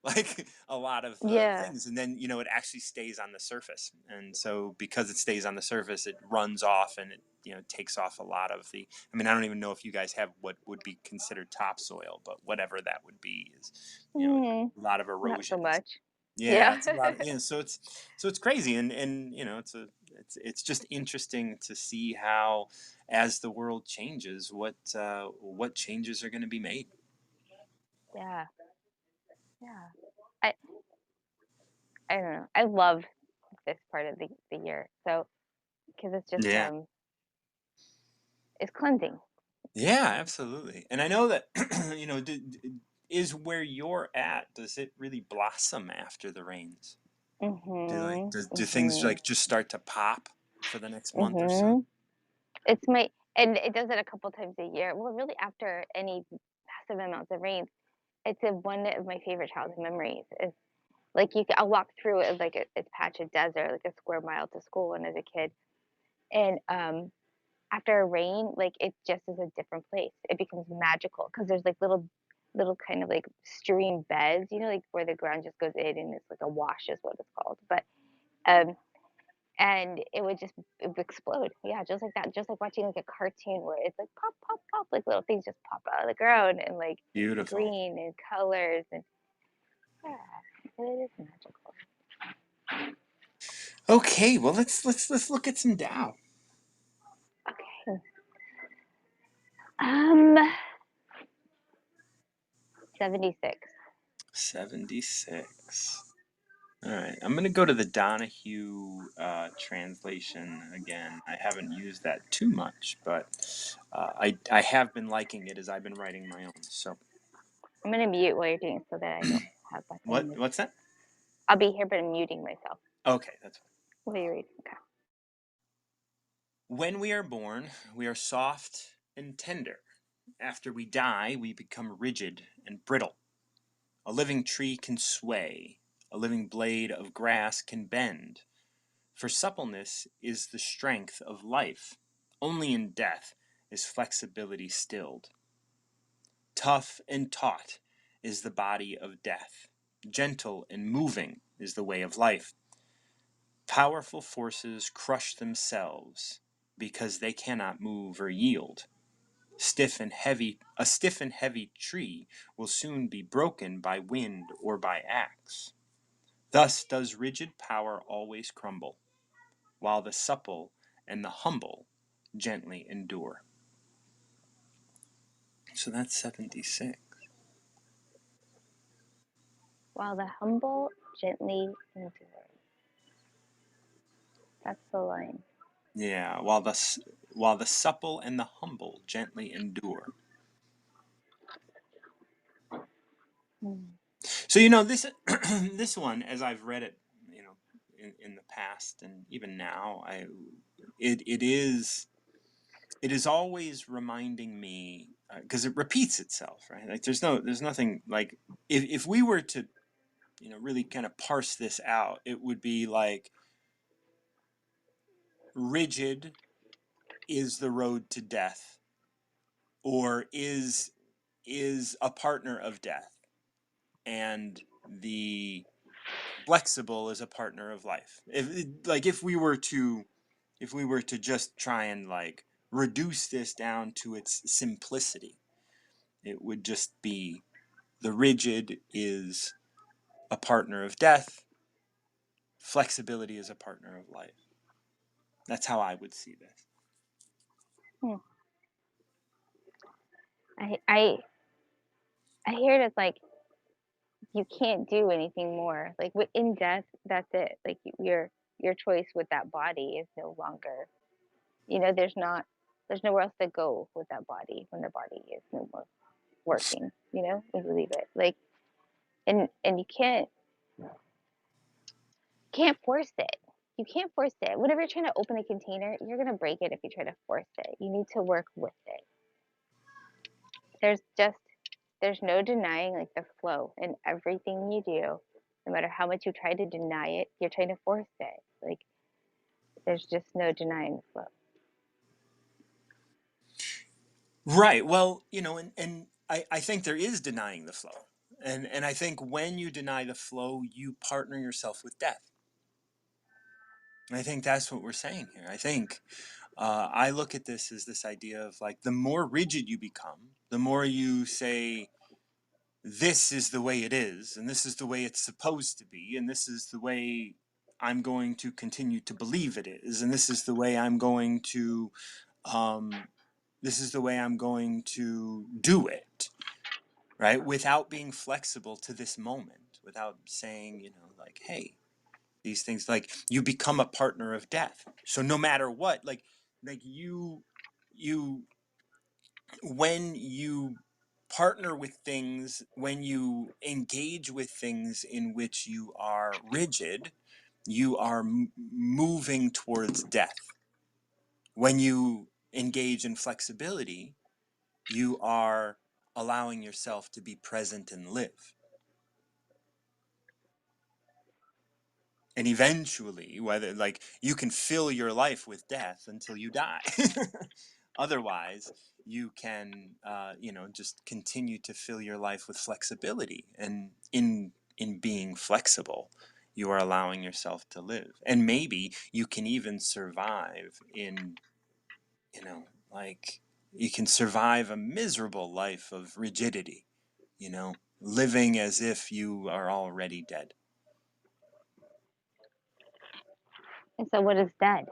like a lot of Yeah. things, and then it actually stays on the surface, and so because it stays on the surface, it runs off, and it takes off a lot of the, I mean, I don't even know if you guys have what would be considered topsoil, but whatever that would be is Mm, a lot of not so erosion. much. Yeah, Yeah. it's a lot of, so it's crazy, and it's just interesting to see how, as the world changes, what changes are going to be made. Yeah. Yeah. I I don't know. I love this part of the year. So because it's just Yeah. it's cleansing. Yeah, absolutely. And I know that is where you're at, does it really blossom after the rains? Mhm. Do things Mhm. like just start to pop for the next month or so? Mhm. It's my and it does it a couple times a year. Well, really after any massive amounts of rain, it's one of my favorite childhood memories. Is like I'll walk through it like it's patch of desert, like a square mile to school when as a kid. And after a rain, like it just is a different place. It becomes magical because there's like little kind of like stream beds, like where the ground just goes in and it's like a wash is what it's called. But um and it would explode. Yeah, just like that. Just like watching like a cartoon where it's like pop, pop, pop, like little things just pop out of the ground and like Beautiful. green and colors and yeah, it is magical. Okay, well let's look at some Tao. Okay. Um 76. 76. All right, I'm gonna go to the Donahue translation again. I haven't used that too much, but I have been liking it as I've been writing my own. So I'm gonna mute while you're doing it so that I don't have background noise. what's that? I'll be here, but I'm muting myself Okay, that's fine. while you read. Okay. When we are born, we are soft and tender. After we die, we become rigid and brittle. A living tree can sway. A living blade of grass can bend. For suppleness is the strength of life. Only in death is flexibility stilled. Tough and taut is the body of death. Gentle and moving is the way of life. Powerful forces crush themselves because they cannot move or yield. A stiff and heavy tree will soon be broken by wind or by axe. Thus does rigid power always crumble, while the supple and the humble gently endure. So that's 76. While the humble gently endure. That's the line. Yeah, while the supple and the humble gently endure. Hmm. So this this one, as I've read it, in the past and even now, it is always reminding me, because it repeats itself, right? Like there's nothing like, if we were to really kind of parse this out, it would be like rigid is the road to death, or is a partner of death, and the flexible is a partner of life. If we were to just try and like reduce this down to its simplicity, it would just be the rigid is a partner of death, flexibility is a partner of life. That's how I would see this. Hmm. I I I hear it as like you can't do anything more. Like in death, that's it. Like your choice with that body is no longer. There's nowhere else to go with that body when the body is no more working. When you leave it, like and you can't. can't force it. You can't force it. Whenever you're trying to open a container, you're gonna break it if you try to force it. You need to work with it. There's just there's no denying like the flow in everything you do. No matter how much you try to deny it, you're trying to force it. Like there's just no denying the flow. Right. Well, and I think there is denying the flow. And I think when you deny the flow, you partner yourself with death. And I think that's what we're saying here. I think I look at this as this idea of like the more rigid you become, the more you say, this is the way it is, and this is the way it's supposed to be, and this is the way I'm going to continue to believe it is, and this is the way I'm going to um, do it, right? Without being flexible to this moment, without saying, like, hey, these things, like, you become a partner of death. So no matter what, like you when you partner with things, when you engage with things in which you are rigid, you are moving towards death. When you engage in flexibility, you are allowing yourself to be present and live. And eventually, whether like you can fill your life with death until you die. Otherwise, you can, just continue to fill your life with flexibility. And in being flexible, you are allowing yourself to live. And maybe you can even survive in, like you can survive a miserable life of rigidity, living as if you are already dead. And so what is dead?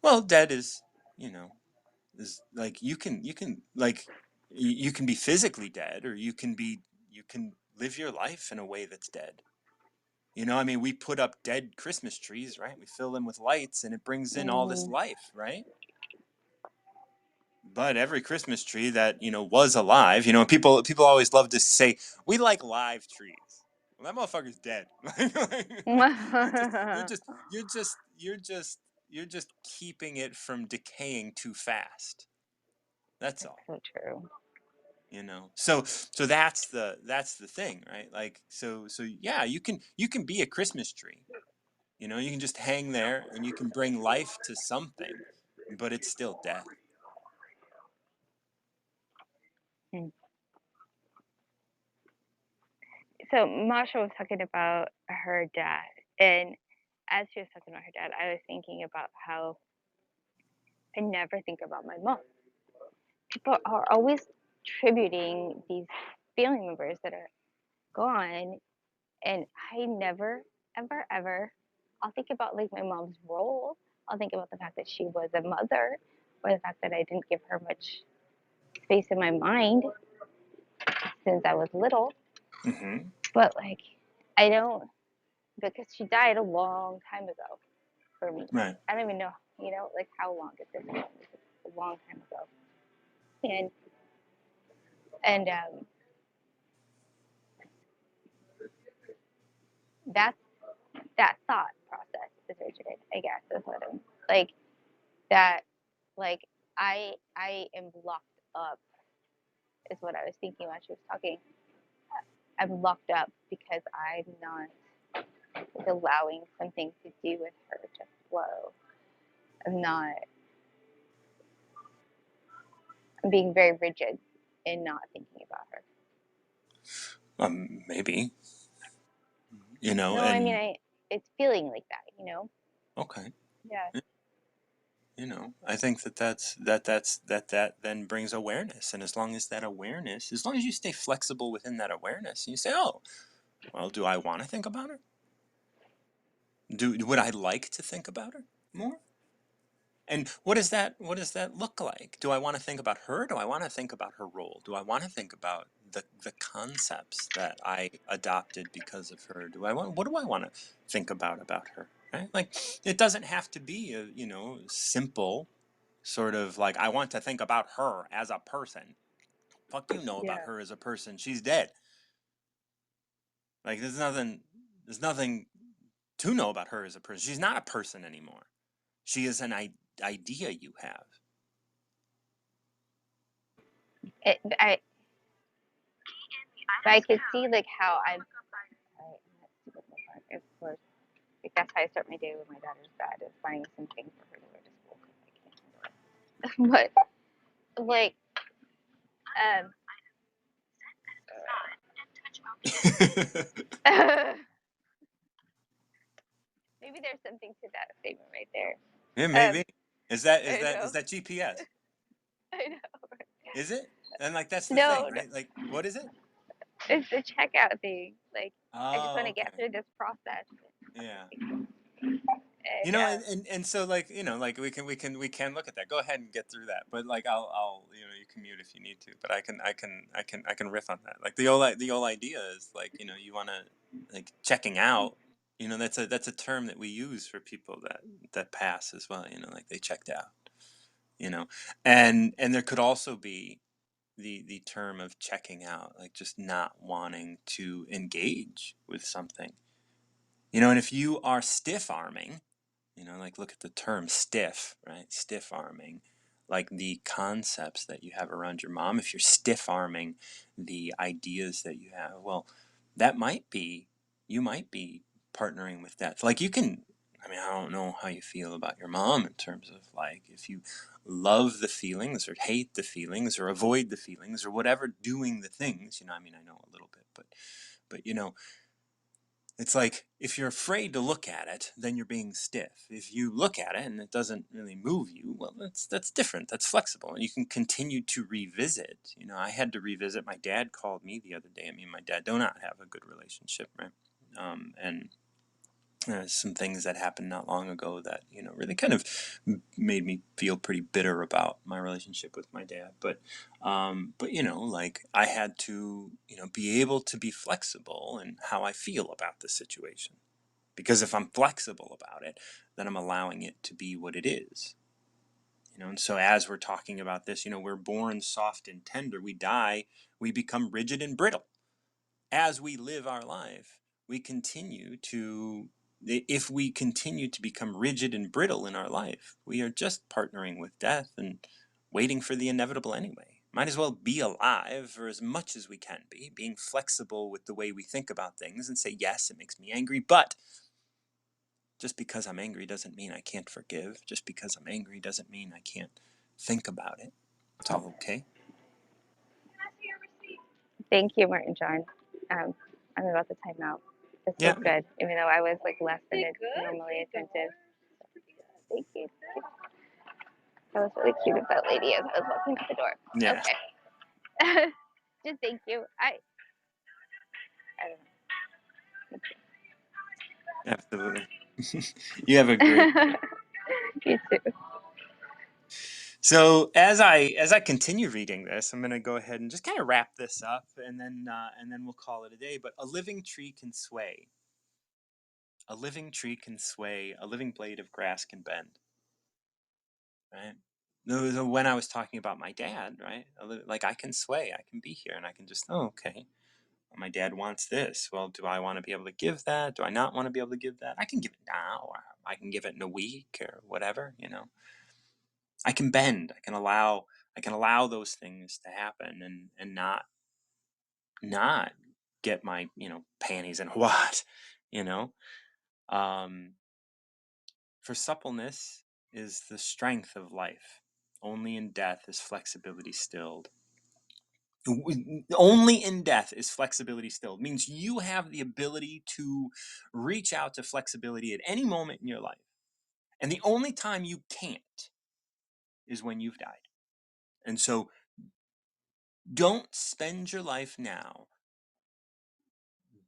Well, dead is like you can like you can be physically dead, or you can live your life in a way that's dead. I mean, we put up dead Christmas trees, right? We fill them with lights and it brings in all this Mm-hmm. life, right? But every Christmas tree that, was alive, people always love to say, we like live trees. Well, that motherfucker's dead. you're just you're That's just you're just you're just you're just keeping it from decaying too fast. That's all. so true. So that's the thing, right? Like, so yeah, you can be a Christmas tree. You can just hang there and you can bring life to something, but it's still death. Mm. So Masha was talking about her dad, and as she was talking about her dad, I was thinking about how I never think about my mom. People are always tributing these family members that are gone, and I never, ever, ever. I'll think about like my mom's role. I'll think about the fact that she was a mother, or the fact that I didn't give her much space in my mind since I was little. Hmm. But like, I don't, because she died a long time ago for me. Right. I don't even know, like how long is this ago? A long time ago. And and that's that thought process is rigid. I guess is what I'm like. That like I am locked up is what I was thinking while she was talking. I'm locked up because I'm not like, allowing something to do with her to flow. I'm not. I'm being very rigid and not thinking about her. Maybe, No, I mean and it's feeling like that. okay. Yeah. I think that then brings awareness. And as long as that awareness, as long as you stay flexible within that awareness, and you say, oh, well, do I want to think about her? Would I like to think about her more? And what does that look like? Do I want to think about her? Do I want to think about her role? Do I want to think about the concepts that I adopted because of her? What do I want to think about her? Right? Like, it doesn't have to be a, simple sort of like, I want to think about her as a person. Fuck, about Yeah. her as a person. She's dead. Like, there's nothing. There's nothing to know about her as a person. She's not a person anymore. She is an idea you have. I but I could see like how I'm sorry, I'm not stupid in the park, of course. Like that's how I start my day when my daughter's bad is finding something for her to wear to school because I can't handle it. But like um maybe there's something to that statement right there. Yeah, maybe. Is that is I that know. is that GPS? I know. Is it? And like that's the thing, No, no, right? Like what is it? it's the checkout thing. Like I just want Oh, to get okay. through this process. Yeah. And And so like, like we can look at that. Go ahead and get through that. But like I'll you can mute if you need to, but I can riff on that. Like the old idea is like, you want to like checking out, that's a term that we use for people that pass as well, like they checked out, you know. And there could also be the term of checking out, like just not wanting to engage with something. And if you are stiff arming, like look at the term stiff, right? Stiff arming, like the concepts that you have around your mom. If you're stiff arming the ideas that you have, well, you might be partnering with that. Like you can, I don't know how you feel about your mom in terms of like if you love the feelings or hate the feelings or avoid the feelings or whatever, doing the things, I know a little bit, but it's like if you're afraid to look at it, then you're being stiff. If you look at it and it doesn't really move you, well, that's different. That's flexible, and you can continue to revisit. I had to revisit. My dad called me the other day. Me and my dad do not have a good relationship, right? And some things that happened not long ago that really kind of made me feel pretty bitter about my relationship with my dad. But like I had to be able to be flexible in how I feel about the situation, because if I'm flexible about it, then I'm allowing it to be what it is. And so as we're talking about this, we're born soft and tender. We die, we become rigid and brittle. As we live our life, we continue to, if we continue to become rigid and brittle in our life, we are just partnering with death and waiting for the inevitable anyway. Might as well be alive for as much as we can be, being flexible with the way we think about things and say, yes, it makes me angry, but just because I'm angry doesn't mean I can't forgive. Just because I'm angry doesn't mean I can't think about it. It's all okay. thank you, Martin John. Um, I'm about to time out. This was Yeah. good, even though I was like less than normally attentive. Thank you. That was really cute of that lady as I was walking out the door. Yeah. Okay. Just thank you. I Absolutely. You have a great. don't know. You too. So as I continue reading this, I'm going to go ahead and just kind of wrap this up, and then we'll call it a day. But a living tree can sway. A living tree can sway. A living blade of grass can bend. Right. When I was talking about my dad, right? Like I can sway. I can be here, and I can just, oh, okay. My dad wants this. Well, do I want to be able to give that? Do I not want to be able to give that? I can give it now, or I can give it in a week, or whatever. I can bend. I can allow those things to happen, and not get my panties in a wad. You know. Um, for suppleness is the strength of life. Only in death is flexibility stilled. Only in death is flexibility stilled. It means you have the ability to reach out to flexibility at any moment in your life. And the only time you can't is when you've died. And so don't spend your life now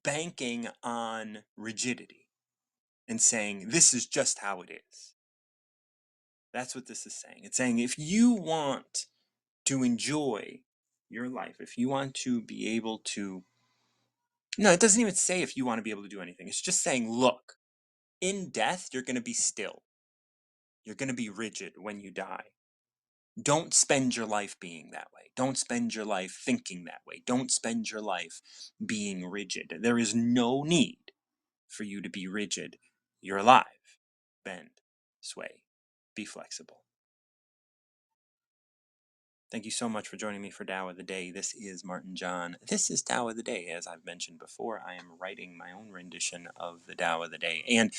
banking on rigidity and saying, this is just how it is. That's what this is saying. It's saying if you want to enjoy your life, if you want to be able to, no, it doesn't even say if you want to be able to do anything. It's just saying, look, in death, you're going to be still. You're going to be rigid when you die. Don't spend your life being that way. Don't spend your life thinking that way. Don't spend your life being rigid. There is no need for you to be rigid. You're alive. Bend, sway, be flexible. Thank you so much for joining me for Tao of the Day. This is Martin John. This is Tao of the Day. As I've mentioned before, I am writing my own rendition of the Tao of the Day. And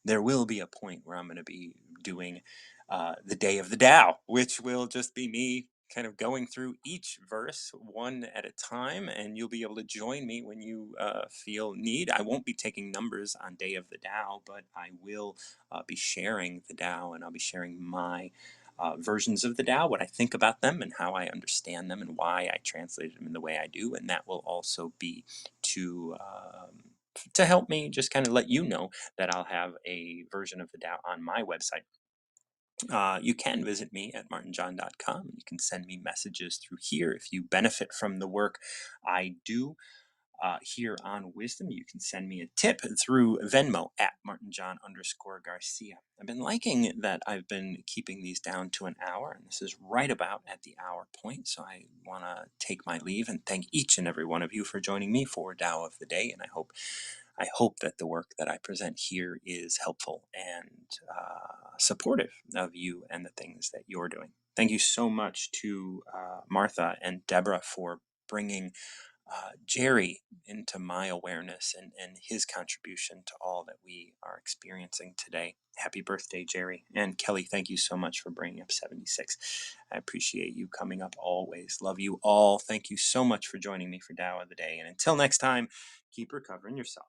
there will be a point where I'm going to be doing the Day of the Tao, which will just be me kind of going through each verse one at a time. And you'll be able to join me when you feel need. I won't be taking numbers on Day of the Tao, but I will be sharing the Tao, and I'll be sharing my versions of the Tao, what I think about them and how I understand them and why I translated them in the way I do. And that will also be to help me just kind of let you know that I'll have a version of the Tao on my website. You can visit me at martinjohn.com. You can send me messages through here if you benefit from the work I do here on Wisdom. You can send me a tip through Venmo at martinjohn_Garcia. I've been liking that I've been keeping these down to an hour, and this is right about at the hour point. So I want to take my leave and thank each and every one of you for joining me for Tao of the Day. And I hope that the work that I present here is helpful and supportive of you and the things that you're doing. Thank you so much to Martha and Deborah for bringing Jerry into my awareness and his contribution to all that we are experiencing today. Happy birthday, Jerry. And Kelly, thank you so much for bringing up 76. I appreciate you coming up always. Love you all. Thank you so much for joining me for Tao of the Day. And until next time, keep recovering yourself.